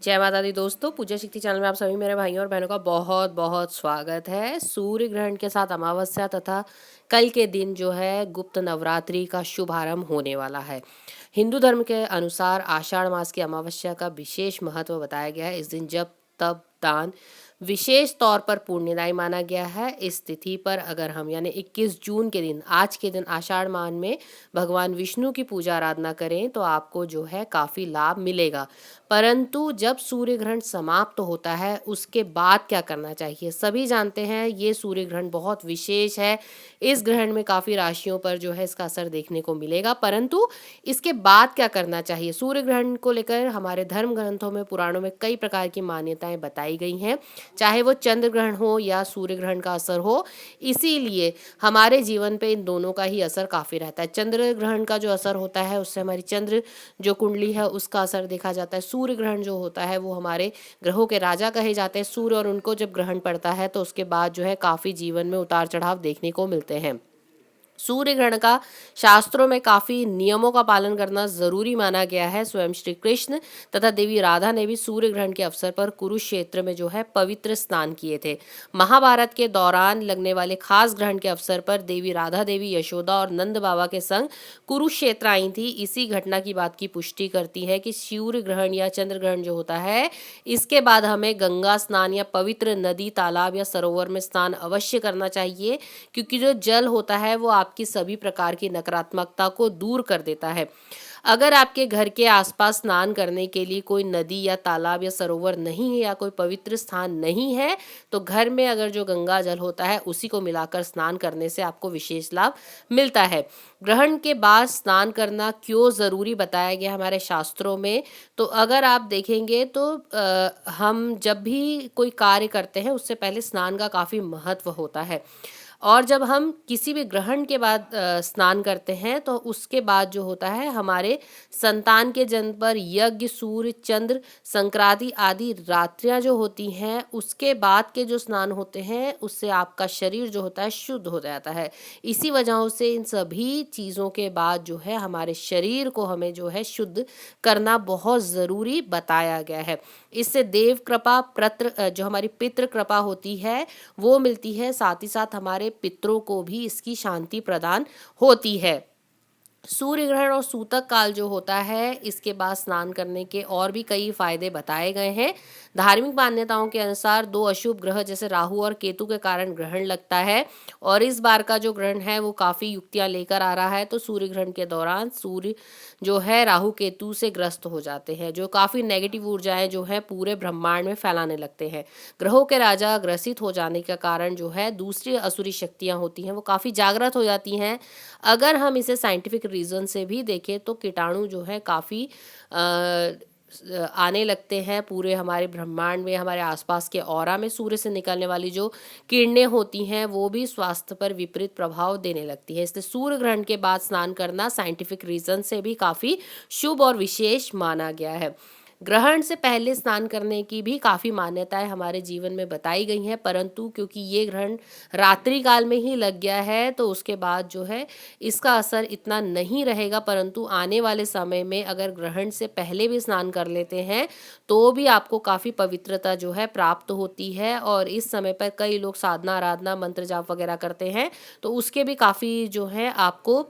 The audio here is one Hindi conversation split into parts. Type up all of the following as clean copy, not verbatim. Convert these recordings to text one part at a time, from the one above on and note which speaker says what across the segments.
Speaker 1: जय माता दी दोस्तों, पूजा शक्ति चैनल में आप सभी मेरे भाइयों और बहनों का बहुत बहुत स्वागत है। सूर्य ग्रहण के साथ अमावस्या तथा कल के दिन जो है गुप्त नवरात्रि का शुभारंभ होने वाला है। हिंदू धर्म के अनुसार आषाढ़ मास की अमावस्या का विशेष महत्व बताया गया है। इस दिन जप तप दान विशेष तौर पर पुण्यदायी माना गया है। इस तिथि पर अगर हम यानी 21 जून के दिन आज के दिन आषाढ़ मास में भगवान विष्णु की पूजा आराधना करें तो आपको जो है काफ़ी लाभ मिलेगा। परंतु जब सूर्य ग्रहण समाप्त होता है उसके बाद क्या करना चाहिए? सभी जानते हैं ये सूर्य ग्रहण बहुत विशेष है। इस ग्रहण में काफ़ी राशियों पर जो है इसका असर देखने को मिलेगा, परंतु इसके बाद क्या करना चाहिए? सूर्य ग्रहण को लेकर हमारे धर्म ग्रंथों में पुराणों में कई प्रकार की मान्यताएं बताई गई हैं, चाहे वो चंद्र ग्रहण हो या सूर्य ग्रहण का असर हो। इसीलिए हमारे जीवन पे इन दोनों का ही असर काफ़ी रहता है। चंद्र ग्रहण का जो असर होता है उससे हमारी चंद्र जो कुंडली है उसका असर देखा जाता है। सूर्य ग्रहण जो होता है वो हमारे ग्रहों के राजा कहे जाते हैं सूर्य, और उनको जब ग्रहण पड़ता है तो उसके बाद जो है काफ़ी जीवन में उतार चढ़ाव देखने को मिलते हैं। सूर्य ग्रहण का शास्त्रों में काफी नियमों का पालन करना जरूरी माना गया है। स्वयं श्री कृष्ण तथा देवी राधा ने भी सूर्य ग्रहण के अवसर पर कुरुक्षेत्र में जो है पवित्र स्नान किए थे। महाभारत के दौरान लगने वाले खास ग्रहण के अवसर पर देवी राधा देवी यशोदा और नंद बाबा के संग कुरुक्षेत्र आई थी। इसी घटना की बात की पुष्टि करती है कि सूर्य ग्रहण या चंद्र ग्रहण जो होता है इसके बाद हमें गंगा स्नान या पवित्र नदी तालाब या सरोवर में स्नान अवश्य करना चाहिए, क्योंकि जो जल होता है वो आपकी सभी प्रकार की नकारात्मकता को दूर कर देता है। अगर आपके घर के आसपास स्नान करने के लिए कोई नदी या तालाब या सरोवर नहीं है या कोई पवित्र स्थान नहीं है तो घर में अगर जो गंगा जल होता है उसी को मिलाकर स्नान करने से आपको विशेष लाभ मिलता है। ग्रहण के बाद स्नान करना क्यों ज़रूरी बताया गया हमारे शास्त्रों में? तो अगर आप देखेंगे तो हम जब भी कोई कार्य करते हैं उससे पहले स्नान का काफ़ी महत्व होता है। और जब हम किसी भी ग्रहण के बाद स्नान करते हैं तो उसके बाद जो होता है हमारे संतान के जन्म पर यज्ञ, सूर्य, चंद्र, संक्रांति आदि रात्रियां जो होती हैं उसके बाद के जो स्नान होते हैं उससे आपका शरीर जो होता है शुद्ध हो जाता है। इसी वजहों से इन सभी चीज़ों के बाद जो है हमारे शरीर को हमें जो है शुद्ध करना बहुत ज़रूरी बताया गया है। इससे देव कृपा जो हमारी पितृ कृपा होती है वो मिलती है, साथ ही साथ हमारे पितरों को भी इसकी शांति प्रदान होती है। सूर्य ग्रहण और सूतक काल जो होता है इसके बाद स्नान करने के और भी कई फायदे बताए गए हैं। धार्मिक मान्यताओं के अनुसार दो अशुभ ग्रह जैसे राहु और केतु के कारण ग्रहण लगता है, और इस बार का जो ग्रहण है वो काफ़ी युक्तियां लेकर आ रहा है। तो सूर्य ग्रहण के दौरान सूर्य जो है राहु केतु से ग्रस्त हो जाते हैं, जो काफ़ी नेगेटिव ऊर्जाएं जो है पूरे ब्रह्मांड में फैलाने लगते हैं। ग्रहों के राजा ग्रसित हो जाने के कारण जो है दूसरी असुरी शक्तियां होती हैं वो काफ़ी जागृत हो जाती हैं। अगर हम इसे साइंटिफिक रीज़न से भी देखें तो कीटाणु जो है काफ़ी आने लगते हैं पूरे हमारे ब्रह्मांड में, हमारे आसपास के ऑरा में। सूर्य से निकलने वाली जो किरणें होती हैं वो भी स्वास्थ्य पर विपरीत प्रभाव देने लगती है। इसलिए सूर्य ग्रहण के बाद स्नान करना साइंटिफिक रीज़न से भी काफ़ी शुभ और विशेष माना गया है। ग्रहण से पहले स्नान करने की भी काफ़ी मान्यताएं हमारे जीवन में बताई गई हैं, परंतु क्योंकि ये ग्रहण रात्रि काल में ही लग गया है तो उसके बाद जो है इसका असर इतना नहीं रहेगा। परंतु आने वाले समय में अगर ग्रहण से पहले भी स्नान कर लेते हैं तो भी आपको काफ़ी पवित्रता जो है प्राप्त होती है, और इस समय पर कई लोग साधना आराधना मंत्र जाप वगैरह करते हैं तो उसके भी काफ़ी जो है आपको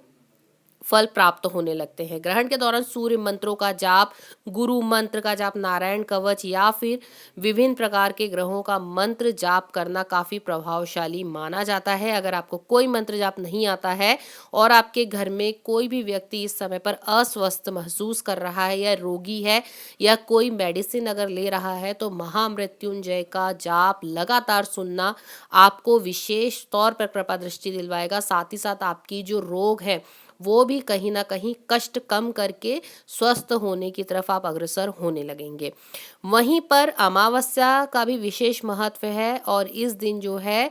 Speaker 1: फल प्राप्त होने लगते हैं। ग्रहण के दौरान सूर्य मंत्रों का जाप, गुरु मंत्र का जाप, नारायण कवच या फिर विभिन्न प्रकार के ग्रहों का मंत्र जाप करना काफ़ी प्रभावशाली माना जाता है। अगर आपको कोई मंत्र जाप नहीं आता है और आपके घर में कोई भी व्यक्ति इस समय पर अस्वस्थ महसूस कर रहा है या रोगी है या कोई मेडिसिन अगर ले रहा है तो महामृत्युंजय का जाप लगातार सुनना आपको विशेष तौर पर कृपा दृष्टि दिलवाएगा। साथ ही साथ आपकी जो रोग है वो भी कहीं ना कहीं कष्ट कम करके स्वस्थ होने की तरफ आप अग्रसर होने लगेंगे। वहीं पर अमावस्या का भी विशेष महत्व है, और इस दिन जो है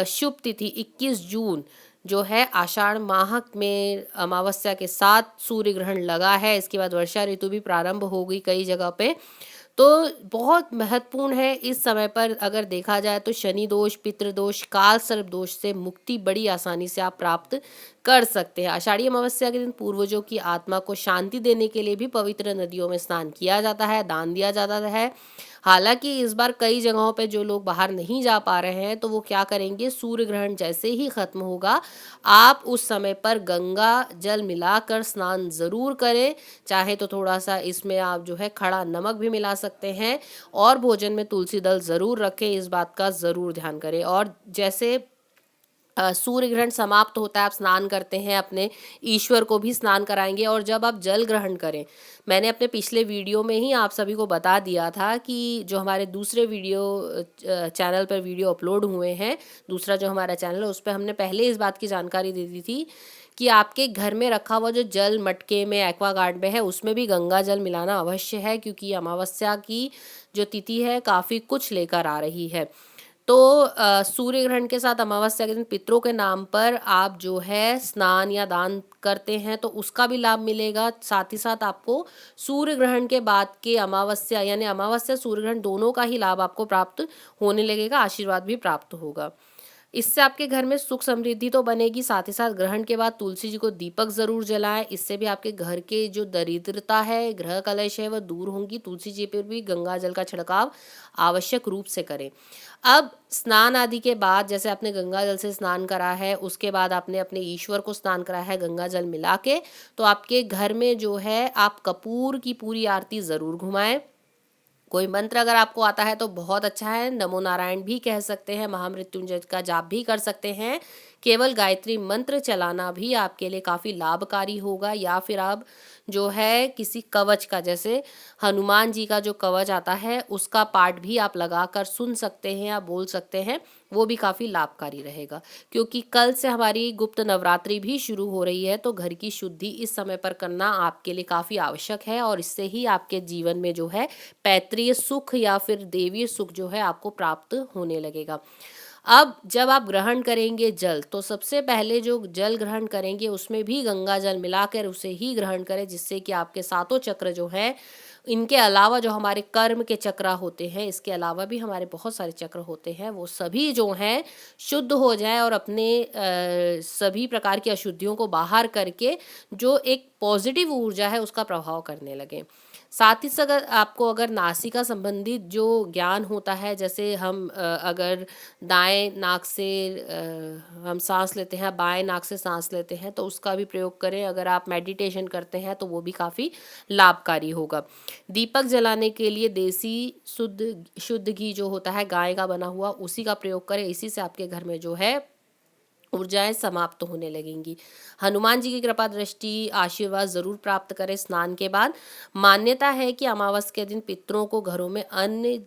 Speaker 1: शुभ तिथि 21 जून जो है आषाढ़ माह में अमावस्या के साथ सूर्य ग्रहण लगा है। इसके बाद वर्षा ऋतु भी प्रारंभ हो गई कई जगह पे, तो बहुत महत्वपूर्ण है। इस समय पर अगर देखा जाए तो शनि दोष, पितृदोष, काल सर्प दोष से मुक्ति बड़ी आसानी से आप प्राप्त कर सकते हैं। आषाढ़ी अमावस्या के दिन पूर्वजों की आत्मा को शांति देने के लिए भी पवित्र नदियों में स्नान किया जाता है, दान दिया जाता है। हालांकि इस बार कई जगहों पे जो लोग बाहर नहीं जा पा रहे हैं तो वो क्या करेंगे, सूर्य ग्रहण जैसे ही खत्म होगा आप उस समय पर गंगा जल मिलाकर स्नान ज़रूर करें। चाहे तो थोड़ा सा इसमें आप जो है खड़ा नमक भी मिला सकते हैं और भोजन में तुलसी दल ज़रूर रखें, इस बात का ज़रूर ध्यान करें। और जैसे सूर्य ग्रहण समाप्त होता है, आप स्नान करते हैं, अपने ईश्वर को भी स्नान कराएंगे। और जब आप जल ग्रहण करें, मैंने अपने पिछले वीडियो में ही आप सभी को बता दिया था कि जो हमारे दूसरे वीडियो चैनल पर वीडियो अपलोड हुए हैं, दूसरा जो हमारा चैनल है उस पर हमने पहले इस बात की जानकारी दे दी थी कि आपके घर में रखा हुआ जो जल मटके में एक्वागार्ड में है उसमें भी गंगा जल मिलाना अवश्य है, क्योंकि अमावस्या की जो तिथि है काफ़ी कुछ लेकर आ रही है। तो सूर्य ग्रहण के साथ अमावस्या के दिन पितरों के नाम पर आप जो है स्नान या दान करते हैं तो उसका भी लाभ मिलेगा। साथ ही साथ आपको सूर्य ग्रहण के बाद के अमावस्या यानी अमावस्या सूर्य ग्रहण दोनों का ही लाभ आपको प्राप्त होने लगेगा, आशीर्वाद भी प्राप्त होगा। इससे आपके घर में सुख समृद्धि तो बनेगी, साथ ही साथ ग्रहण के बाद तुलसी जी को दीपक जरूर जलाएं। इससे भी आपके घर के जो दरिद्रता है, ग्रह कलेश है, वह दूर होंगी। तुलसी जी पर भी गंगा जल का छिड़काव आवश्यक रूप से करें। अब स्नान आदि के बाद, जैसे आपने गंगा जल से स्नान करा है, उसके बाद आपने अपने ईश्वर को स्नान करा है गंगा जल मिला के, तो आपके घर में जो है आप कपूर की पूरी आरती ज़रूर घुमाएं। कोई मंत्र अगर आपको आता है तो बहुत अच्छा है, नमो नारायण भी कह सकते हैं, महामृत्युंजय का जाप भी कर सकते हैं। केवल गायत्री मंत्र चलाना भी आपके लिए काफ़ी लाभकारी होगा। या फिर आप जो है किसी कवच का, जैसे हनुमान जी का जो कवच आता है उसका पाठ भी आप लगाकर सुन सकते हैं या बोल सकते हैं, वो भी काफ़ी लाभकारी रहेगा। क्योंकि कल से हमारी गुप्त नवरात्रि भी शुरू हो रही है, तो घर की शुद्धि इस समय पर करना आपके लिए काफ़ी आवश्यक है और इससे ही आपके जीवन में जो है पैतृय सुख या फिर देवीय सुख जो है आपको प्राप्त होने लगेगा। अब जब आप ग्रहण करेंगे जल, तो सबसे पहले जो जल ग्रहण करेंगे उसमें भी गंगा जल मिलाकर उसे ही ग्रहण करें, जिससे कि आपके सातों चक्र जो हैं, इनके अलावा जो हमारे कर्म के चक्र होते हैं, इसके अलावा भी हमारे बहुत सारे चक्र होते हैं, वो सभी जो हैं शुद्ध हो जाएं और अपने सभी प्रकार की अशुद्धियों को बाहर करके जो एक पॉजिटिव ऊर्जा है उसका प्रभाव करने लगे। साथ ही साथ अगर नासिका संबंधित जो ज्ञान होता है, जैसे हम अगर दाएं नाक से हम सांस लेते हैं, बाएं नाक से सांस लेते हैं, तो उसका भी प्रयोग करें। अगर आप मेडिटेशन करते हैं तो वो भी काफ़ी लाभकारी होगा। दीपक जलाने के लिए देसी शुद्ध घी जो होता है गाय का बना हुआ, उसी का प्रयोग करें। इसी से आपके घर में जो है ऊर्जाएं समाप्त होने लगेंगी। हनुमान जी की कृपा दृष्टि आशीर्वाद जरूर प्राप्त करें स्नान के बाद। मान्यता है कि अमावस के दिन पितरों को घरों में अन्न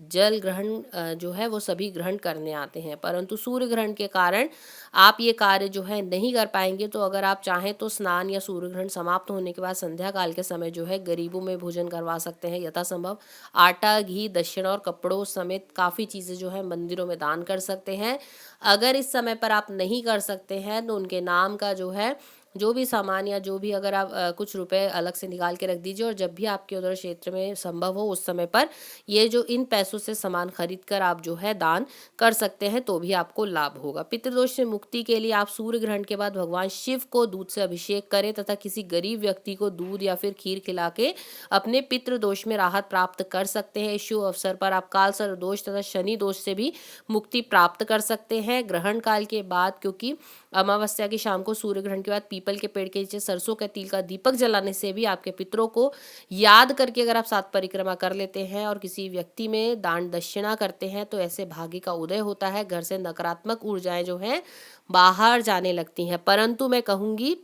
Speaker 1: जल ग्रहण जो है वो सभी ग्रहण करने आते हैं, परंतु सूर्य ग्रहण के कारण आप ये कार्य जो है नहीं कर पाएंगे। तो अगर आप चाहें तो स्नान या सूर्य ग्रहण समाप्त होने के बाद संध्या काल के समय जो है गरीबों में भोजन करवा सकते हैं। यथासंभव आटा, घी, दक्षिणा और कपड़ों समेत काफ़ी चीज़ें जो है मंदिरों में दान कर सकते हैं। अगर इस समय पर आप नहीं कर सकते हैं तो उनके नाम का जो है जो भी सामान या जो भी, अगर आप कुछ रुपए अलग से निकाल के रख दीजिए और जब भी आपके उधर क्षेत्र में संभव हो उस समय पर ये जो इन पैसों से सामान खरीद कर आप जो है दान कर सकते हैं, तो भी आपको लाभ होगा। पितृदोष से मुक्ति के लिए आप सूर्य ग्रहण के बाद भगवान शिव को दूध से अभिषेक करें तथा किसी गरीब व्यक्ति को दूध या फिर खीर खिला के अपने पितृदोष में राहत प्राप्त कर सकते हैं। इस शुभ अवसर पर आप काल सर्प दोष तथा शनि दोष से भी मुक्ति प्राप्त कर सकते हैं। ग्रहण काल के बाद, क्योंकि अमावस्या की शाम को सूर्य ग्रहण के बाद पीपल के पेड़ के नीचे सरसों के तिल का दीपक जलाने से भी आपके पितरों को याद करके अगर आप 7 परिक्रमा कर लेते हैं और किसी व्यक्ति में दान दक्षिणा करते हैं तो ऐसे भाग्य का उदय होता है। घर से नकारात्मक ऊर्जाएं जो हैं बाहर जाने लगती हैं। परंतु मैं कहूँगी,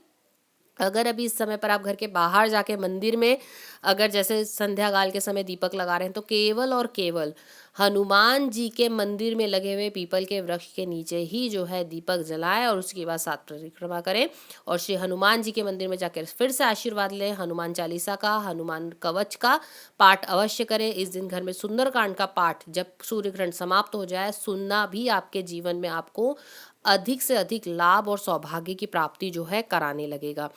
Speaker 1: अगर अभी इस समय पर आप घर के बाहर जाके मंदिर में अगर जैसे संध्या काल के समय दीपक लगा रहे हैं तो केवल और केवल हनुमान जी के मंदिर में लगे हुए पीपल के वृक्ष के नीचे ही जो है दीपक जलाएं और उसके बाद 7 परिक्रमा करें और श्री हनुमान जी के मंदिर में जाकर फिर से आशीर्वाद लें। हनुमान चालीसा का, हनुमान कवच का पाठ अवश्य करें। इस दिन घर में सुंदरकांड का पाठ जब सूर्य ग्रहण समाप्त हो जाए सुनना भी आपके जीवन में आपको अधिक से अधिक लाभ और सौभाग्य की प्राप्ति जो है कराने लगेगा।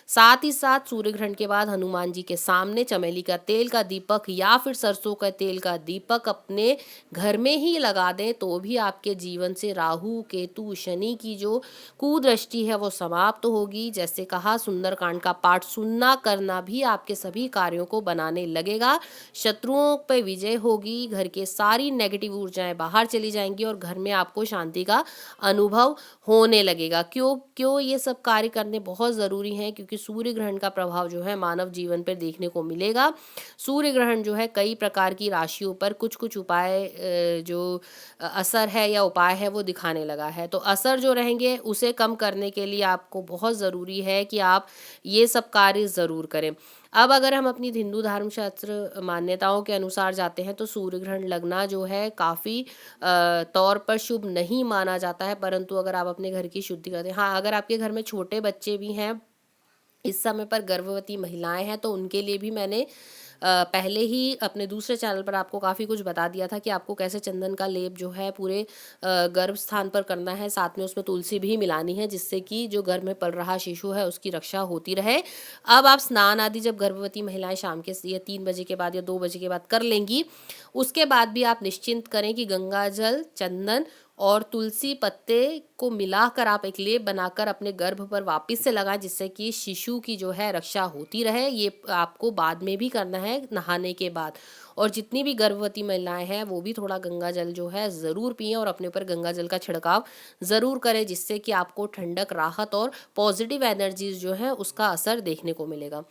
Speaker 1: साथ ही साथ सूर्य ग्रहण के बाद हनुमान जी के सामने चमेली का तेल का दीपक या फिर सरसों का तेल का दीपक अपने घर में ही लगा दें तो भी आपके जीवन से राहु केतु शनि की जो कुदृष्टि है वो समाप्त होगी। जैसे कहा, सुंदरकांड का पाठ सुनना करना भी आपके सभी कार्यों को बनाने लगेगा। शत्रुओं पे विजय होगी, घर के सारी नेगेटिव ऊर्जाएं बाहर चली जाएंगी और घर में आपको शांति का अनुभव होने लगेगा। क्यों क्यों ये सब कार्य करने बहुत ज़रूरी हैं, क्योंकि सूर्य ग्रहण का प्रभाव जो है मानव जीवन पर देखने को मिलेगा। सूर्य ग्रहण जो है कई प्रकार की राशियों पर कुछ कुछ उपाय जो असर है या उपाय है वो दिखाने लगा है। तो असर जो रहेंगे उसे कम करने के लिए आपको बहुत ज़रूरी है कि आप ये सब कार्य ज़रूर करें। अब अगर हम अपनी हिंदू धर्म शास्त्र मान्यताओं के अनुसार जाते हैं तो सूर्य ग्रहण लगना जो है काफ़ी तौर पर शुभ नहीं माना जाता है, परंतु अगर आप अपने घर की शुद्धि करते हैं, हाँ, अगर आपके घर में छोटे बच्चे भी हैं, इस समय पर गर्भवती महिलाएं हैं, तो उनके लिए भी मैंने पहले ही अपने दूसरे चैनल पर आपको काफ़ी कुछ बता दिया था कि आपको कैसे चंदन का लेप जो है पूरे गर्भ स्थान पर करना है। साथ में उसमें तुलसी भी मिलानी है, जिससे कि जो गर्भ में पल रहा शिशु है उसकी रक्षा होती रहे। अब आप स्नान आदि जब गर्भवती महिलाएं शाम के या 3 बजे के बाद या 2 बजे के बाद कर लेंगी, उसके बाद भी आप निश्चिंत करें कि गंगा जल, चंदन और तुलसी पत्ते को मिलाकर आप एक लेप बनाकर अपने गर्भ पर वापस से लगाएं, जिससे कि शिशु की जो है रक्षा होती रहे। ये आपको बाद में भी करना है नहाने के बाद। और जितनी भी गर्भवती महिलाएं हैं वो भी थोड़ा गंगा जल जो है ज़रूर पिएं और अपने ऊपर गंगा जल का छिड़काव ज़रूर करें, जिससे कि आपको ठंडक, राहत और पॉजिटिव एनर्जीज जो है उसका असर देखने को मिलेगा।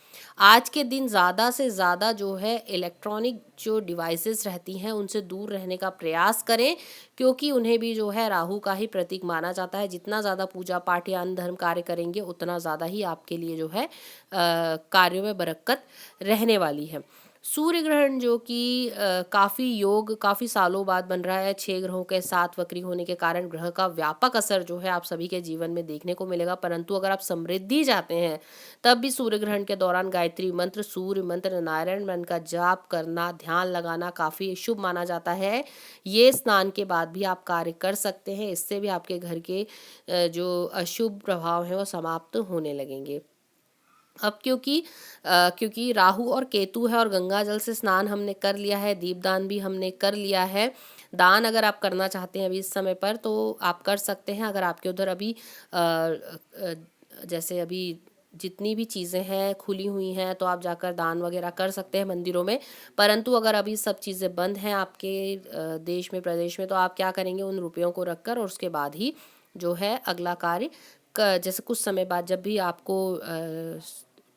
Speaker 1: आज के दिन ज़्यादा से ज़्यादा जो है इलेक्ट्रॉनिक जो डिवाइसेस रहती हैं उनसे दूर रहने का प्रयास करें, क्योंकि उन्हें भी जो है राहु का ही प्रतीक माना जाता है। जितना ज़्यादा पूजा पाठ या अन्य धर्म कार्य करेंगे उतना ज़्यादा ही आपके लिए जो है कार्यों में बरकत रहने वाली है। सूर्य ग्रहण जो कि काफ़ी योग काफ़ी सालों बाद बन रहा है, 6 ग्रहों के साथ वक्री होने के कारण ग्रह का व्यापक असर जो है आप सभी के जीवन में देखने को मिलेगा। परंतु अगर आप समृद्धि चाहते हैं तब भी सूर्य ग्रहण के दौरान गायत्री मंत्र, सूर्य मंत्र, नारायण मंत्र का जाप करना, ध्यान लगाना काफ़ी शुभ माना जाता है। ये स्नान के बाद भी आप कार्य कर सकते हैं, इससे भी आपके घर के जो अशुभ प्रभाव हैं वो समाप्त होने लगेंगे। अब क्योंकि राहु और केतु है और गंगा जल से स्नान हमने कर लिया है, दीपदान भी हमने कर लिया है। दान अगर आप करना चाहते हैं अभी इस समय पर तो आप कर सकते हैं। अगर आपके उधर अभी जैसे अभी जितनी भी चीज़ें हैं खुली हुई हैं तो आप जाकर दान वगैरह कर सकते हैं मंदिरों में। परंतु अगर अभी सब चीज़ें बंद हैं आपके देश में, प्रदेश में, तो आप क्या करेंगे, उन रुपयों को रखकर और उसके बाद ही जो है अगला कार्य जैसे कुछ समय बाद जब भी आपको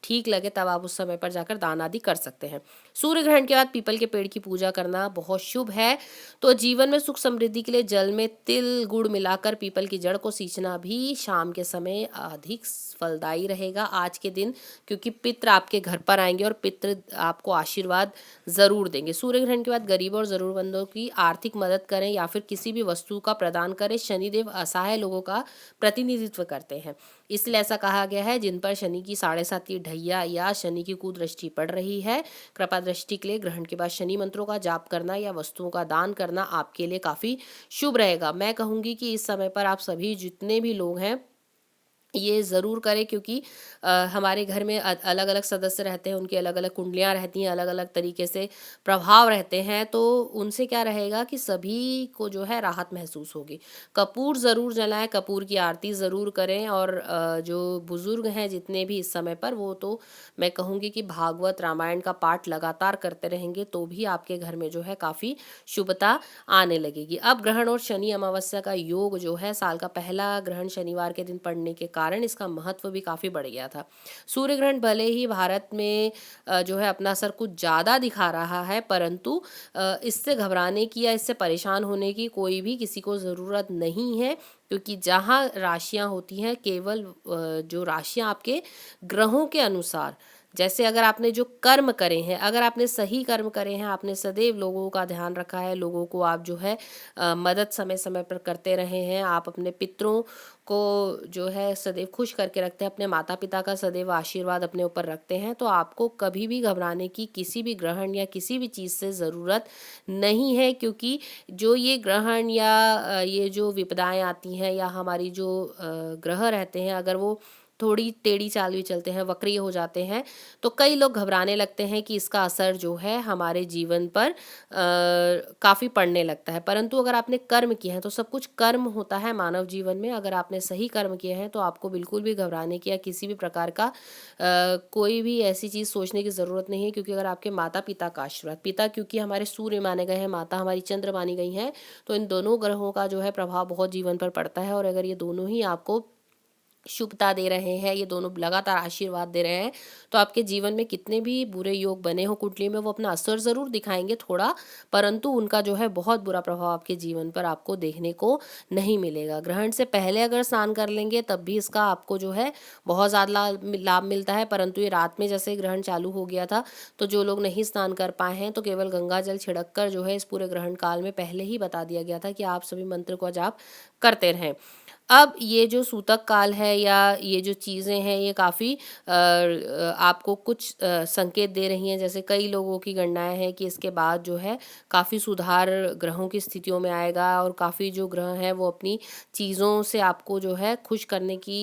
Speaker 1: ठीक लगे तब आप उस समय पर जाकर दान आदि कर सकते हैं। सूर्य ग्रहण के बाद पीपल के पेड़ की पूजा करना बहुत शुभ है। तो जीवन में सुख समृद्धि के लिए जल में तिल गुड़ मिलाकर पीपल की जड़ को सींचना भी शाम के समय अधिक फलदायी रहेगा आज के दिन, क्योंकि पितृ आपके घर पर आएंगे और पितृ आपको आशीर्वाद ज़रूर देंगे। सूर्य ग्रहण के बाद गरीबों और ज़रूरतमंदों की आर्थिक मदद करें या फिर किसी भी वस्तु का प्रदान करें। शनिदेव असहाय लोगों का प्रतिनिधित्व करते हैं, इसलिए ऐसा कहा गया है जिन पर शनि की 7.5 ढैया या शनि की कुदृष्टि पड़ रही है, कृपा दृष्टि के लिए ग्रहण के बाद शनि मंत्रों का जाप करना या वस्तुओं का दान करना आपके लिए काफ़ी शुभ रहेगा। मैं कहूँगी कि इस समय पर आप सभी जितने भी लोग हैं ये ज़रूर करें, क्योंकि हमारे घर में अलग अलग सदस्य रहते हैं, उनकी अलग अलग कुंडलियाँ रहती हैं, अलग अलग तरीके से प्रभाव रहते हैं, तो उनसे क्या रहेगा कि सभी को जो है राहत महसूस होगी। कपूर ज़रूर जलाएं, कपूर की आरती ज़रूर करें और जो बुज़ुर्ग हैं जितने भी इस समय पर, वो तो मैं कहूँगी कि भागवत रामायण का पाठ लगातार करते रहेंगे तो भी आपके घर में जो है काफ़ी शुभता आने लगेगी। अब ग्रहण और शनि अमावस्या का योग जो है, साल का पहला ग्रहण शनिवार के दिन पड़ने के कारण इसका महत्व भी काफ़ी बढ़ गया था। सूर्य ग्रहण भले ही भारत में जो है अपना असर कुछ ज़्यादा दिखा रहा है, परंतु इससे घबराने की या इससे परेशान होने की कोई भी किसी को ज़रूरत नहीं है, क्योंकि जहाँ राशियाँ होती हैं केवल जो राशियाँ आपके ग्रहों के अनुसार जैसे अगर आपने जो कर्म करे हैं, अगर आपने सही कर्म करे हैं, आपने सदैव लोगों का ध्यान रखा है, लोगों को आप जो है मदद समय समय पर करते रहे हैं, आप अपने पितरों को जो है सदैव खुश करके रखते हैं, अपने माता पिता का सदैव आशीर्वाद अपने ऊपर रखते हैं, तो आपको कभी भी घबराने की किसी भी ग्रहण या किसी भी चीज़ से ज़रूरत नहीं है। क्योंकि जो ये ग्रहण या ये जो विपदाएं आती हैं या हमारी जो ग्रह रहते हैं, अगर वो थोड़ी टेढ़ी चाल भी चलते हैं, वक्रीय हो जाते हैं, तो कई लोग घबराने लगते हैं कि इसका असर जो है हमारे जीवन पर काफ़ी पड़ने लगता है। परंतु अगर आपने कर्म किए हैं, तो सब कुछ कर्म होता है मानव जीवन में। अगर आपने सही कर्म किए हैं तो आपको बिल्कुल भी घबराने की या किसी भी प्रकार का कोई भी ऐसी चीज़ सोचने की ज़रूरत नहीं है। क्योंकि अगर आपके माता पिता का आशीर्वाद, पिता क्योंकि हमारे सूर्य माने गए हैं, माता हमारी चंद्र मानी गई हैं, तो इन दोनों ग्रहों का जो है प्रभाव बहुत जीवन पर पड़ता है। और अगर ये दोनों ही आपको शुभता दे रहे हैं, ये दोनों लगातार आशीर्वाद दे रहे हैं, तो आपके जीवन में कितने भी बुरे योग बने हो कुंडली में, वो अपना असर ज़रूर दिखाएंगे थोड़ा, परंतु उनका जो है बहुत बुरा प्रभाव आपके जीवन पर आपको देखने को नहीं मिलेगा। ग्रहण से पहले अगर स्नान कर लेंगे तब भी इसका आपको जो है बहुत ज़्यादा लाभ मिलता है। परंतु ये रात में जैसे ग्रहण चालू हो गया था, तो जो लोग नहीं स्नान कर पाए हैं, तो केवल गंगा जल छिड़क कर जो है इस पूरे ग्रहण काल में पहले ही बता दिया गया था कि आप सभी मंत्र को जाप करते रहें। अब ये जो सूतक काल है या ये जो चीज़ें हैं, ये काफ़ी आपको कुछ संकेत दे रही हैं। जैसे कई लोगों की गणनाएँ हैं कि इसके बाद जो है काफ़ी सुधार ग्रहों की स्थितियों में आएगा, और काफ़ी जो ग्रह हैं वो अपनी चीज़ों से आपको जो है खुश करने की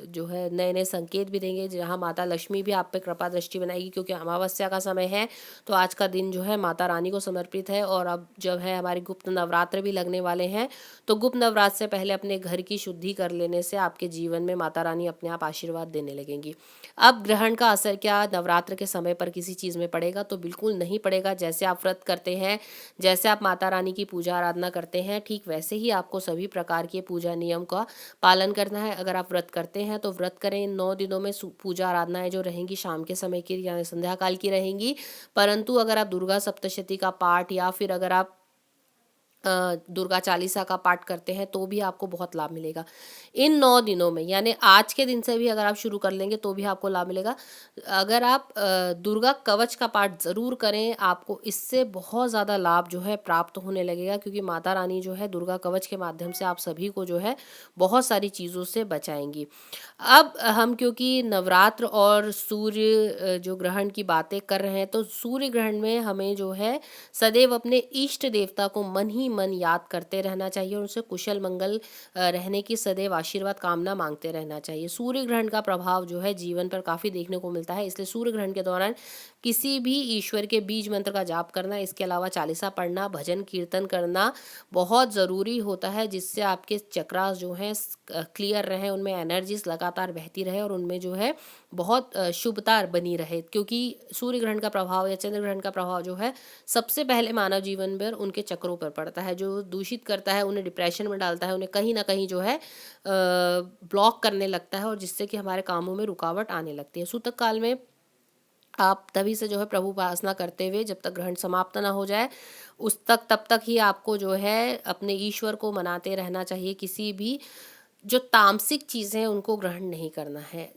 Speaker 1: जो है नए-नए संकेत भी देंगे, जहाँ माता लक्ष्मी भी आप पे कृपा दृष्टि बनाएगी। क्योंकि अमावस्या का समय है, तो आज का दिन जो है माता रानी को समर्पित है। और अब जब है हमारे गुप्त नवरात्र भी लगने वाले हैं, तो गुप्त नवरात्र से पहले अपने घर की शुद्धि कर लेने से आपके जीवन में माता रानी अपने आप आशीर्वाद देने लगेंगी। अब ग्रहण का असर क्या नवरात्र के समय पर किसी चीज़ में पड़ेगा? तो बिल्कुल नहीं पड़ेगा। जैसे आप व्रत करते हैं, जैसे आप माता रानी की पूजा आराधना करते हैं, ठीक वैसे ही आपको सभी प्रकार के पूजा नियम का पालन करना है। अगर आप व्रत करते हैं तो व्रत करें। इन 9 दिनों में पूजा आराधनाएं जो रहेंगी शाम के समय की या संध्या काल की रहेंगी। परंतु अगर आप दुर्गा सप्तशती का पाठ या फिर अगर आप दुर्गा चालीसा का पाठ करते हैं, तो भी आपको बहुत लाभ मिलेगा। इन 9 दिनों में, यानी आज के दिन से भी अगर आप शुरू कर लेंगे तो भी आपको लाभ मिलेगा। अगर आप दुर्गा कवच का पाठ ज़रूर करें, आपको इससे बहुत ज़्यादा लाभ जो है प्राप्त होने लगेगा। क्योंकि माता रानी जो है दुर्गा कवच के माध्यम से आप सभी को जो है बहुत सारी चीज़ों से बचाएँगी। अब हम क्योंकि नवरात्र और सूर्य जो ग्रहण की बातें कर रहे हैं, तो सूर्य ग्रहण में हमें जो है सदैव अपने इष्ट देवता को मन ही मन याद करते रहना चाहिए, और उनसे कुशल मंगल रहने की सदैव आशीर्वाद कामना मांगते रहना चाहिए। सूर्य ग्रहण का प्रभाव जो है जीवन पर काफ़ी देखने को मिलता है, इसलिए सूर्य ग्रहण के दौरान किसी भी ईश्वर के बीज मंत्र का जाप करना, इसके अलावा चालीसा पढ़ना, भजन कीर्तन करना बहुत ज़रूरी होता है, जिससे आपके चक्रास जो हैं क्लियर रहें, उनमें एनर्जीज लगातार बहती रहे और उनमें जो है बहुत शुभता बनी रहे। क्योंकि सूर्य ग्रहण का प्रभाव या चंद्र ग्रहण का प्रभाव जो है सबसे पहले मानव जीवन पर उनके चक्रों पर पड़ता है, जो दूषित करता है, उन्हें डिप्रेशन में डालता है, उन्हें कहीं ना कहीं जो है ब्लॉक करने लगता है, और जिससे कि हमारे कामों में रुकावट आने लगती है। सूतक काल में आप तभी से जो है प्रभु उपासना करते हुए जब तक ग्रहण समाप्त ना हो जाए, उस तक तब तक ही आपको जो है अपने ईश्वर को मनाते रहना चाहिए। किसी भी जो तामसिक चीज़ें हैं उनको ग्रहण नहीं करना है।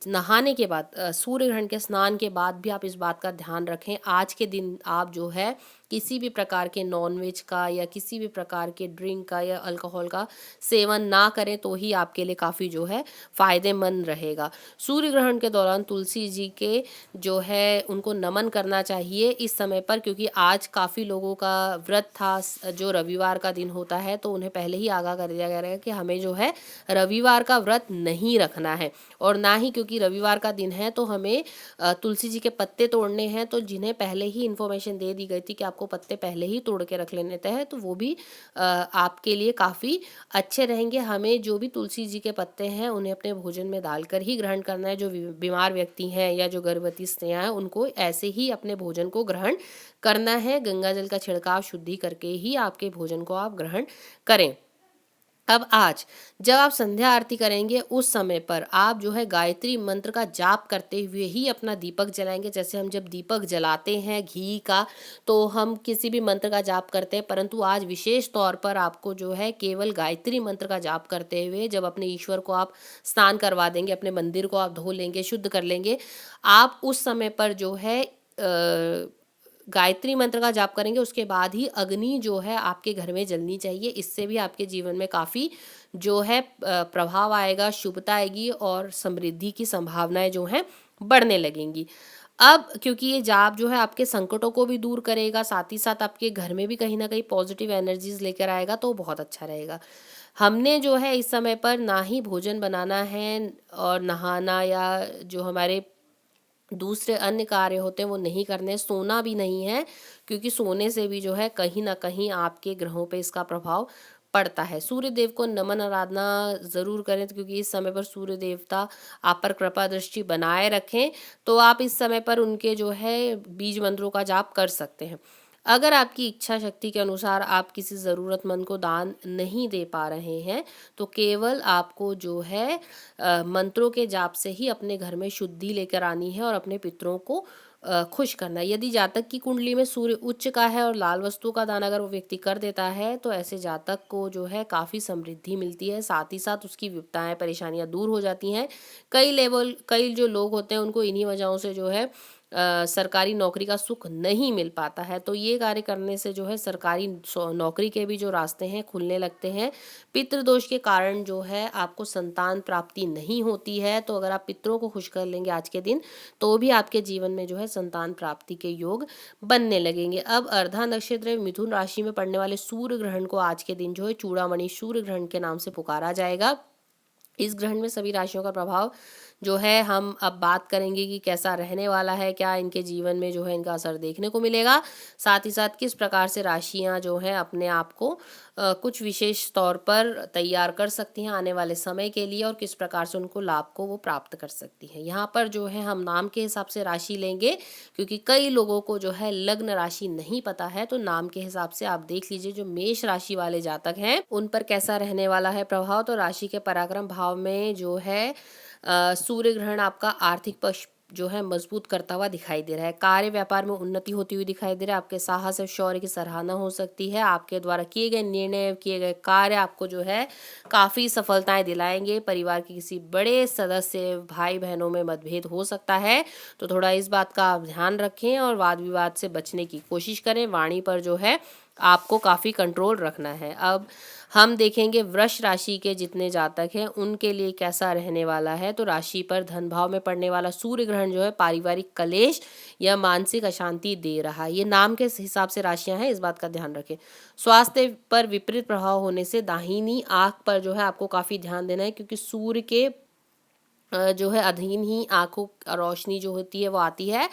Speaker 1: नहाने के बाद सूर्य ग्रहण के स्नान के बाद भी आप इस बात का ध्यान रखें, आज के दिन आप जो है किसी भी प्रकार के नॉनवेज का या किसी भी प्रकार के ड्रिंक का या अल्कोहल का सेवन ना करें, तो ही आपके लिए काफ़ी जो है फ़ायदेमंद रहेगा। सूर्य ग्रहण के दौरान तुलसी जी के जो है उनको नमन करना चाहिए इस समय पर, क्योंकि आज काफ़ी लोगों का व्रत था, जो रविवार का दिन होता है, तो उन्हें पहले ही आगाह कर दिया गया है कि हमें जो है रविवार का व्रत नहीं रखना है। और ना ही क्योंकि रविवार का दिन है तो हमें तुलसी जी के पत्ते तोड़ने हैं, तो जिन्हें पहले ही इन्फॉर्मेशन दे दी गई थी कि आपको पत्ते पहले ही तोड़ के रख लेने हैं, तो वो भी आपके लिए काफ़ी अच्छे रहेंगे। हमें जो भी तुलसी जी के पत्ते हैं उन्हें अपने भोजन में डालकर ही ग्रहण करना है। जो बीमार व्यक्ति हैं या जो गर्भवती स्त्रियाँ हैं, उनको ऐसे ही अपने भोजन को ग्रहण करना है। गंगा जल का छिड़काव शुद्धि करके ही आपके भोजन को आप ग्रहण करें। अब आज जब आप संध्या आरती करेंगे उस समय पर आप जो है गायत्री मंत्र का जाप करते हुए ही अपना दीपक जलाएंगे। जैसे हम जब दीपक जलाते हैं घी का, तो हम किसी भी मंत्र का जाप करते हैं, परंतु आज विशेष तौर पर आपको जो है केवल गायत्री मंत्र का जाप करते हुए जब अपने ईश्वर को आप स्नान करवा देंगे, अपने मंदिर को आप धो लेंगे, शुद्ध कर लेंगे, आप उस समय पर जो है गायत्री मंत्र का जाप करेंगे, उसके बाद ही अग्नि जो है आपके घर में जलनी चाहिए। इससे भी आपके जीवन में काफ़ी जो है प्रभाव आएगा, शुभता आएगी और समृद्धि की संभावनाएं जो हैं बढ़ने लगेंगी। अब क्योंकि ये जाप जो है आपके संकटों को भी दूर करेगा, साथ ही साथ आपके घर में भी कहीं न कहीं पॉजिटिव एनर्जीज़ लेकर आएगा, तो बहुत अच्छा रहेगा। हमने जो है इस समय पर ना ही भोजन बनाना है और नहाना या जो हमारे दूसरे अन्य कार्य होते हैं वो नहीं करने, सोना भी नहीं है, क्योंकि सोने से भी जो है कहीं न कहीं आपके ग्रहों पे इसका प्रभाव पड़ता है। सूर्य देव को नमन आराधना ज़रूर करें, तो क्योंकि इस समय पर सूर्य देवता आप पर कृपा दृष्टि बनाए रखें, तो आप इस समय पर उनके जो है बीज मंत्रों का जाप कर सकते हैं। अगर आपकी इच्छा शक्ति के अनुसार आप किसी ज़रूरतमंद को दान नहीं दे पा रहे हैं, तो केवल आपको जो है मंत्रों के जाप से ही अपने घर में शुद्धि लेकर आनी है और अपने पितरों को खुश करना है। यदि जातक की कुंडली में सूर्य उच्च का है और लाल वस्तु का दान अगर वो व्यक्ति कर देता है, तो ऐसे जातक को जो है काफ़ी समृद्धि मिलती है, साथ ही साथ उसकी विपदाएं परेशानियां दूर हो जाती हैं। कई जो लोग होते हैं उनको इन्हीं वजहों से जो है सरकारी नौकरी का सुख नहीं मिल पाता है, तो ये कार्य करने से जो है सरकारी नौकरी के भी जो रास्ते हैं खुलने लगते हैं। पितृदोष के कारण जो है आपको संतान प्राप्ति नहीं होती है, तो अगर आप पितरों को खुश कर लेंगे आज के दिन, तो भी आपके जीवन में जो है संतान प्राप्ति के योग बनने लगेंगे। अब अर्धा नक्षत्र मिथुन राशि में पड़ने वाले सूर्य ग्रहण को आज के दिन जो है चूड़ामणि सूर्य ग्रहण के नाम से पुकारा जाएगा। इस ग्रहण में सभी राशियों का प्रभाव जो है हम अब बात करेंगे कि कैसा रहने वाला है, क्या इनके जीवन में जो है इनका असर देखने को मिलेगा, साथ ही साथ किस प्रकार से राशियां जो हैं अपने आप को कुछ विशेष तौर पर तैयार कर सकती हैं आने वाले समय के लिए और किस प्रकार से उनको लाभ को वो प्राप्त कर सकती हैं। यहाँ पर जो है हम नाम के हिसाब से राशि लेंगे, क्योंकि कई लोगों को जो है लग्न राशि नहीं पता है, तो नाम के हिसाब से आप देख लीजिए जो मेष राशि वाले जातक हैं उन पर कैसा रहने वाला है प्रभाव। तो राशि के पराक्रम भाव में जो है सूर्य ग्रहण आपका आर्थिक पक्ष जो है मजबूत करता हुआ दिखाई दे रहा है। कार्य व्यापार में उन्नति होती हुई दिखाई दे रहा है। आपके साहस और शौर्य की सराहना हो सकती है। आपके द्वारा किए गए निर्णय, किए गए कार्य आपको जो है काफ़ी सफलताएं दिलाएंगे। परिवार के किसी बड़े सदस्य, भाई बहनों में मतभेद हो सकता है, तो थोड़ा इस बात का आप ध्यान रखें और वाद विवाद से बचने की कोशिश करें। वाणी पर जो है आपको काफ़ी कंट्रोल रखना है। अब हम देखेंगे वृष राशि के जितने जातक हैं उनके लिए कैसा रहने वाला है। तो राशि पर धन भाव में पड़ने वाला सूर्य ग्रहण जो है पारिवारिक कलेश या मानसिक अशांति दे रहा है। ये नाम के हिसाब से राशियां हैं, इस बात का ध्यान रखें। स्वास्थ्य पर विपरीत प्रभाव होने से दाहिनी आंख पर जो है आपको काफ़ी ध्यान देना है, क्योंकि सूर्य के जो है अधीन ही आंखों रोशनी जो होती है वो आती है,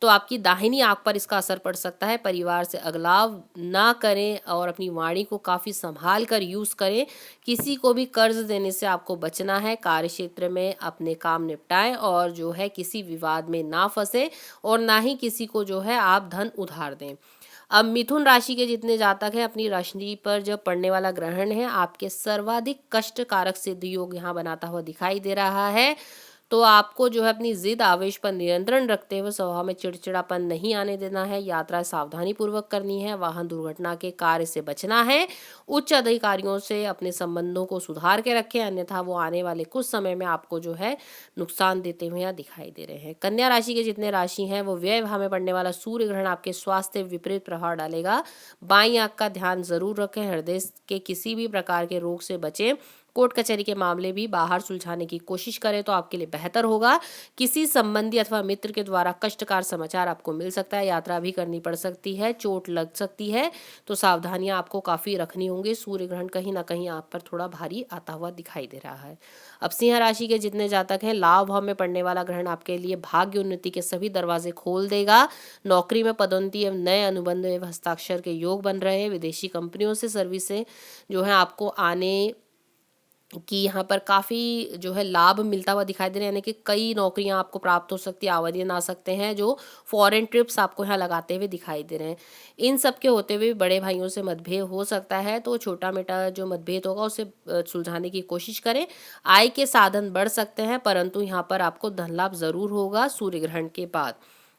Speaker 1: तो आपकी दाहिनी आंख पर इसका असर पड़ सकता है। परिवार से अगलाव ना करें और अपनी वाणी को काफ़ी संभाल कर यूज़ करें। किसी को भी कर्ज देने से आपको बचना है। कार्य क्षेत्र में अपने काम निपटाएं और जो है किसी विवाद में ना फंसे और ना ही किसी को जो है आप धन उधार दें। अब मिथुन राशि के जितने जातक हैं अपनी राशि पर जब पड़ने वाला ग्रहण है आपके सर्वाधिक कष्टकारक सिद्ध योग यहाँ बनाता हुआ दिखाई दे रहा है। तो आपको जो है अपनी जिद आवेश पर नियंत्रण रखते हुए स्वभाव में चिड़चिड़ापन नहीं आने देना है। यात्रा सावधानी पूर्वक करनी है। वाहन दुर्घटना के कार्य से बचना है। उच्च अधिकारियों से अपने संबंधों को सुधार के रखें, अन्यथा वो आने वाले कुछ समय में आपको जो है नुकसान देते हुए यहाँ दिखाई दे रहे हैं। कन्या राशि के जितने राशि हैं वो व्यय भाव में पड़ने वाला सूर्य ग्रहण आपके स्वास्थ्य विपरीत प्रभाव डालेगा। बाईं आंख का ध्यान जरूर रखें। हृदय के किसी भी प्रकार के रोग से बचें। कोर्ट कचहरी के मामले भी बाहर सुलझाने की कोशिश करें तो आपके लिए बेहतर होगा। किसी संबंधी अथवा मित्र के द्वारा कष्टकार समाचार आपको मिल सकता है। यात्रा भी करनी पड़ सकती है, चोट लग सकती है, तो सावधानियां आपको काफ़ी रखनी होंगी। सूर्य ग्रहण कहीं ना कहीं आप पर थोड़ा भारी आता हुआ दिखाई दे रहा है। अब सिंह राशि के जितने जातक हैं लाभ भाव में पड़ने वाला ग्रहण आपके लिए भाग्य उन्नति के सभी दरवाजे खोल देगा। नौकरी में पदोन्नति एवं नए अनुबंध एवं हस्ताक्षर के योग बन रहे हैं। विदेशी कंपनियों से सर्विस से जो है आपको आने कि यहाँ पर काफ़ी जो है लाभ मिलता हुआ दिखाई दे रहा है, यानी कि कई नौकरियाँ आपको प्राप्त हो सकती है, आवेदन आ सकते हैं जो फॉरेन ट्रिप्स आपको यहाँ लगाते हुए दिखाई दे रहे हैं। इन सब के होते हुए बड़े भाइयों से मतभेद हो सकता है, तो छोटा-मोटा जो मतभेद होगा उसे सुलझाने की कोशिश करें। आय के साधन बढ़ सकते हैं, परंतु यहाँ पर आपको धन लाभ ज़रूर होगा सूर्य ग्रहण के बाद।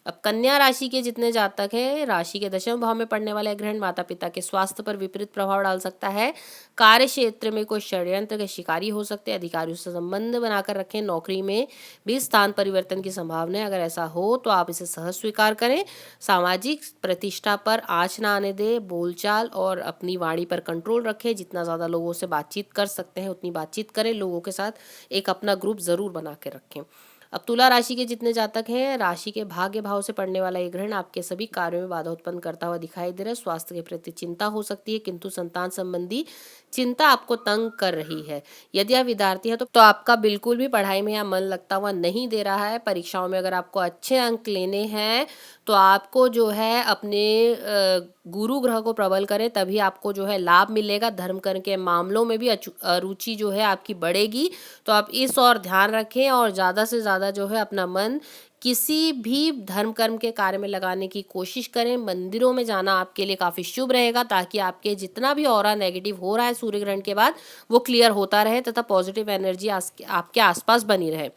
Speaker 1: अब कन्या राशि के जितने जातक हैं, राशि के दशम भाव में पड़ने वाला ग्रहण माता पिता के स्वास्थ्य पर विपरीत प्रभाव डाल सकता है। कार्य क्षेत्र में कोई षड्यंत्र के शिकारी हो सकते हैं, अधिकारियों से संबंध बनाकर रखें। नौकरी में भी स्थान परिवर्तन की संभावना है, अगर ऐसा हो तो आप इसे सहज स्वीकार करें। सामाजिक प्रतिष्ठा पर आँच ना आने दें, बोलचाल और अपनी वाणी पर कंट्रोल रखें। जितना ज़्यादा लोगों से बातचीत कर सकते हैं उतनी बातचीत करें, लोगों के साथ एक अपना ग्रुप ज़रूर बना के रखें। अब तुला राशि के जितने जातक हैं, राशि के भाग्य भाव से पड़ने वाला ये ग्रहण आपके सभी कार्यों में बाधा उत्पन्न करता हुआ दिखाई दे रहा है। स्वास्थ्य के प्रति चिंता हो सकती है, किंतु संतान संबंधी चिंता आपको तंग कर रही है। यदि आप विद्यार्थी हैं तो आपका बिल्कुल भी पढ़ाई में यहाँ मन लगता हुआ नहीं दे रहा है। परीक्षाओं में अगर आपको अच्छे अंक लेने हैं तो आपको जो है अपने गुरु ग्रह को प्रबल करें, तभी आपको जो है लाभ मिलेगा। धर्म कर्म के मामलों में भी रुचि जो है आपकी बढ़ेगी, तो आप इस ओर ध्यान रखें और ज़्यादा से ज़्यादा जो है अपना मन किसी भी धर्म कर्म के कार्य में लगाने की कोशिश करें। मंदिरों में जाना आपके लिए काफ़ी शुभ रहेगा, ताकि आपके जितना भी ऑरा नेगेटिव हो रहा है सूर्य ग्रहण के बाद वो क्लियर होता रहे तथा पॉजिटिव एनर्जी आपके आसपास बनी रहे।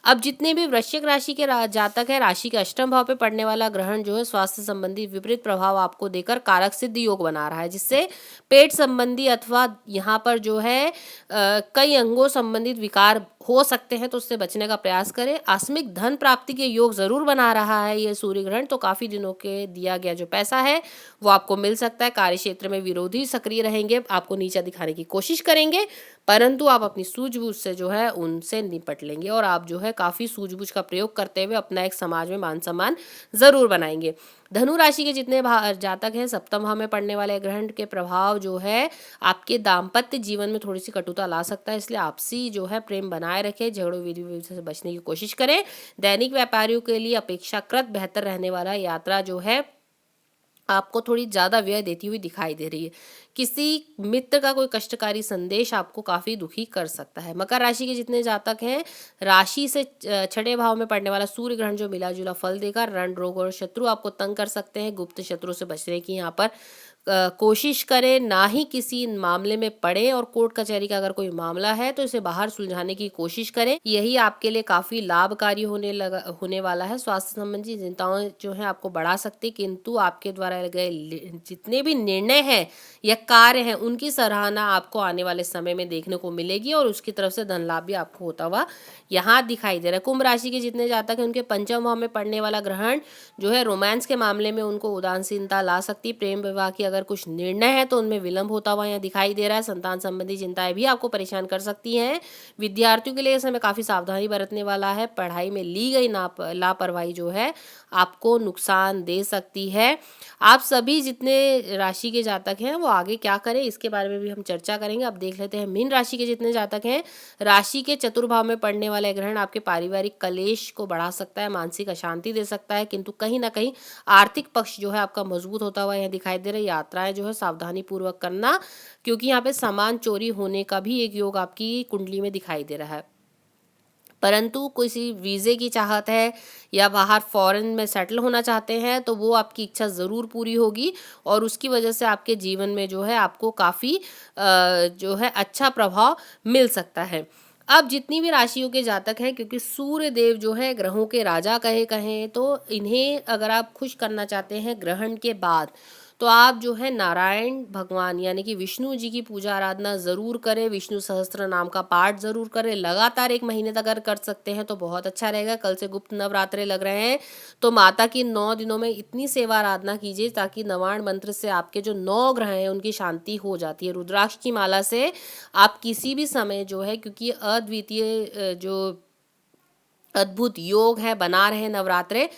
Speaker 1: अब जितने भी वृश्चिक राशि के जातक है, राशि के अष्टम भाव पे पड़ने वाला ग्रहण जो है स्वास्थ्य संबंधी विपरीत प्रभाव आपको देकर कारक सिद्ध योग बना रहा है, जिससे पेट संबंधी अथवा यहाँ पर जो है कई अंगों संबंधित विकार हो सकते हैं, तो उससे बचने का प्रयास करें। आकस्मिक धन प्राप्ति के योग जरूर बना रहा है ये सूर्य ग्रहण, तो काफी दिनों के दिया गया जो पैसा है वो आपको मिल सकता है। कार्य क्षेत्र में विरोधी सक्रिय रहेंगे, आपको नीचा दिखाने की कोशिश करेंगे, परंतु आप अपनी सूझबूझ से जो है उनसे निपट लेंगे और आप जो है काफ़ी सूझबूझ का प्रयोग करते हुए अपना एक समाज में मान सम्मान ज़रूर बनाएंगे। धनु राशि के जितने जातक हैं, सप्तम भाव में पड़ने वाले ग्रहण के प्रभाव जो है आपके दाम्पत्य जीवन में थोड़ी सी कटुता ला सकता है, इसलिए आपसी जो है प्रेम बनाए रखें। झगड़ों विधि से बचने की कोशिश करें। दैनिक व्यापारियों के लिए अपेक्षाकृत बेहतर रहने वाला यात्रा जो है आपको थोड़ी ज़्यादा व्यय देती हुई दिखाई दे रही है। किसी मित्र का कोई कष्टकारी संदेश आपको काफ़ी दुखी कर सकता है। मकर राशि के जितने जातक हैं, राशि से छठे भाव में पड़ने वाला सूर्य ग्रहण जो मिला जुला फल देगा। रण रोग और शत्रु आपको तंग कर सकते हैं, गुप्त शत्रु से बचने की यहाँ पर कोशिश करें, ना ही किसी मामले में पड़े, और कोर्ट कचहरी का अगर कोई मामला है तो इसे बाहर सुलझाने की कोशिश करें, यही आपके लिए काफ़ी लाभकारी होने वाला है। स्वास्थ्य संबंधी चिंताएं जो है आपको बढ़ा सकती, किंतु आपके द्वारा गए जितने भी निर्णय हैं या कार्य हैं उनकी सराहना आपको आने वाले समय में देखने को मिलेगी और उसकी तरफ से धन लाभ भी आपको होता हुआ यहाँ दिखाई दे रहा है। कुंभ राशि के जितने जातक हैं उनके पंचम भाव में पड़ने वाला ग्रहण जो है रोमांस के मामले में उनको उदासीनता ला सकती है। प्रेम विवाह की अगर कुछ निर्णय है तो उनमें विलंब होता हुआ यहाँ दिखाई दे रहा है। संतान संबंधी चिंताएं भी आपको परेशान कर सकती हैं। विद्यार्थियों के लिए इस समय काफ़ी सावधानी बरतने वाला है। पढ़ाई में ली गई लापरवाही जो है आपको नुकसान दे सकती है। आप सभी जितने राशि के जातक हैं वो आगे क्या करें इसके बारे में भी हम चर्चा करेंगे। अब देख लेते हैं मीन राशि के जितने जातक हैं, राशि के चतुर्भाव में पड़ने वाला ग्रहण आपके पारिवारिक कलेश को बढ़ा सकता है, मानसिक अशांति दे सकता है, किंतु कहीं ना कहीं आर्थिक पक्ष जो है आपका मजबूत होता हुआ यहाँ दिखाई दे रहा है। यात्राएं जो है सावधानी पूर्वक करना, क्योंकि यहाँ पे सामान चोरी होने का भी एक योग आपकी कुंडली में दिखाई दे रहा है। परंतु किसी वीज़े की चाहत है या बाहर फॉरेन में सेटल होना चाहते हैं तो वो आपकी इच्छा ज़रूर पूरी होगी और उसकी वजह से आपके जीवन में जो है आपको काफ़ी जो है अच्छा प्रभाव मिल सकता है। अब जितनी भी राशियों के जातक हैं, क्योंकि सूर्य देव जो है ग्रहों के राजा कहें तो इन्हें अगर आप खुश करना चाहते हैं ग्रहण के बाद, तो आप जो है नारायण भगवान यानी कि विष्णु जी की पूजा आराधना ज़रूर करें। विष्णु सहस्त्र नाम का पाठ ज़रूर करें। लगातार 1 महीने तक अगर कर सकते हैं तो बहुत अच्छा रहेगा। कल से गुप्त नवरात्रे लग रहे हैं, तो माता की 9 दिनों में इतनी सेवा आराधना कीजिए ताकि नवाण मंत्र से आपके जो 9 ग्रह हैं उनकी शांति हो जाती है। रुद्राक्ष की माला से आप किसी भी समय जो है, क्योंकि अद्वितीय जो अद्भुत योग है बना रहे नवरात्रे,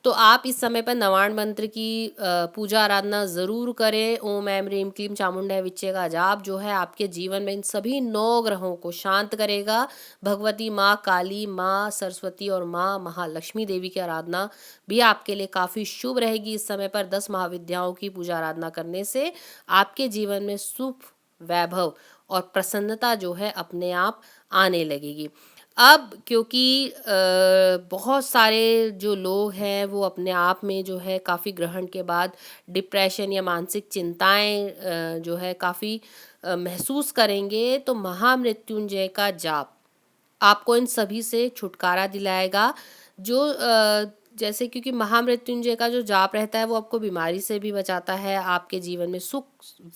Speaker 1: तो आप इस समय पर नवाण मंत्र की पूजा आराधना ज़रूर करें। ओम ऐं ह्रीं क्लीं चामुंडाय विच्चे का जाप जो है आपके जीवन में इन सभी 9 ग्रहों को शांत करेगा। भगवती माँ काली, माँ सरस्वती और माँ महालक्ष्मी देवी की आराधना भी आपके लिए काफ़ी शुभ रहेगी। इस समय पर 10 महाविद्याओं की पूजा आराधना करने से आपके जीवन में सुख, वैभव और प्रसन्नता जो है अपने आप आने लगेगी। अब क्योंकि बहुत सारे जो लोग हैं वो अपने आप में जो है काफ़ी ग्रहण के बाद डिप्रेशन या मानसिक चिंताएं जो है काफ़ी महसूस करेंगे, तो महामृत्युंजय का जाप आपको इन सभी से छुटकारा दिलाएगा। जो जैसे क्योंकि महामृत्युंजय का जो जाप रहता है वो आपको बीमारी से भी बचाता है, आपके जीवन में सुख,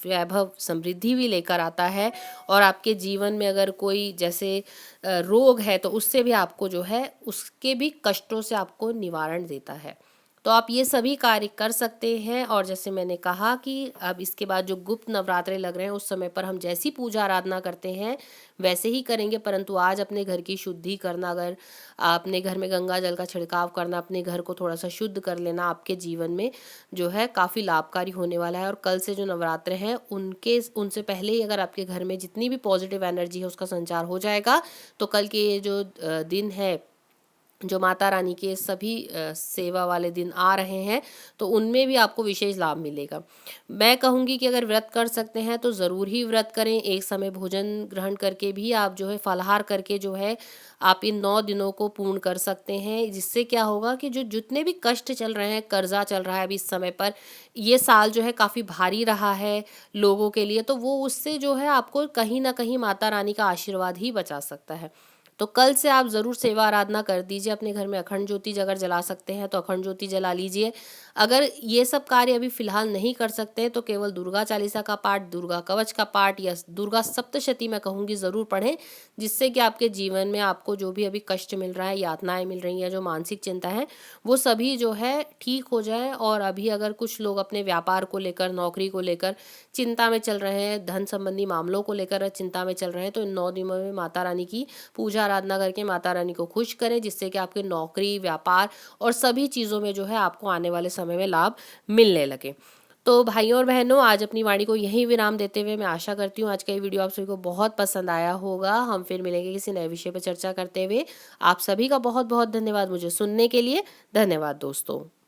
Speaker 1: वैभव, समृद्धि भी लेकर आता है, और आपके जीवन में अगर कोई जैसे रोग है तो उससे भी आपको जो है उसके भी कष्टों से आपको निवारण देता है। तो आप ये सभी कार्य कर सकते हैं। और जैसे मैंने कहा कि अब इसके बाद जो गुप्त नवरात्रे लग रहे हैं उस समय पर हम जैसी पूजा आराधना करते हैं वैसे ही करेंगे, परंतु आज अपने घर की शुद्धि करना, अगर अपने घर में गंगा जल का छिड़काव करना, अपने घर को थोड़ा सा शुद्ध कर लेना आपके जीवन में जो है काफ़ी लाभकारी होने वाला है। और कल से जो नवरात्रे हैं उनसे पहले ही अगर आपके घर में जितनी भी पॉजिटिव एनर्जी है उसका संचार हो जाएगा, तो कल के ये जो दिन है, जो माता रानी के सभी सेवा वाले दिन आ रहे हैं, तो उनमें भी आपको विशेष लाभ मिलेगा। मैं कहूँगी कि अगर व्रत कर सकते हैं तो ज़रूर ही व्रत करें। एक समय भोजन ग्रहण करके भी आप जो है फलाहार करके जो है आप इन 9 दिनों को पूर्ण कर सकते हैं। जिससे क्या होगा कि जो जितने भी कष्ट चल रहे हैं, कर्जा चल रहा है अभी इस समय पर, ये साल जो है काफ़ी भारी रहा है लोगों के लिए, तो वो उससे जो है आपको कहीं ना कहीं माता रानी का आशीर्वाद ही बचा सकता है। तो कल से आप ज़रूर सेवा आराधना कर दीजिए। अपने घर में अखंड ज्योति अगर जला सकते हैं तो अखंड ज्योति जला लीजिए। अगर ये सब कार्य अभी फ़िलहाल नहीं कर सकते हैं तो केवल दुर्गा चालीसा का पाठ, दुर्गा कवच का पाठ या दुर्गा सप्तशती मैं कहूँगी ज़रूर पढ़ें, जिससे कि आपके जीवन में आपको जो भी अभी कष्ट मिल रहा है, यातनाएं मिल रही हैं, जो मानसिक चिंता है, वो सभी जो है ठीक हो जाए। और अभी अगर कुछ लोग अपने व्यापार को लेकर, नौकरी को लेकर चिंता में चल रहे हैं, धन संबंधी मामलों को लेकर चिंता में चल रहे हैं, तो इन 9 दिनों में माता रानी की पूजा आराधना करके माता रानी को खुश करें, जिससे कि आपके नौकरी, व्यापार और सभी चीज़ों में जो है आपको आने वाले समय में लाभ मिलने लगे। तो भाइयों और बहनों, आज अपनी वाणी को यहीं विराम देते हुए मैं आशा करती हूँ आज का ये वीडियो आप सभी को बहुत पसंद आया होगा। हम फिर मिलेंगे किसी नए विषय पर चर्चा करते हुए। आप सभी का बहुत बहुत धन्यवाद मुझे सुनने के लिए। धन्यवाद दोस्तों।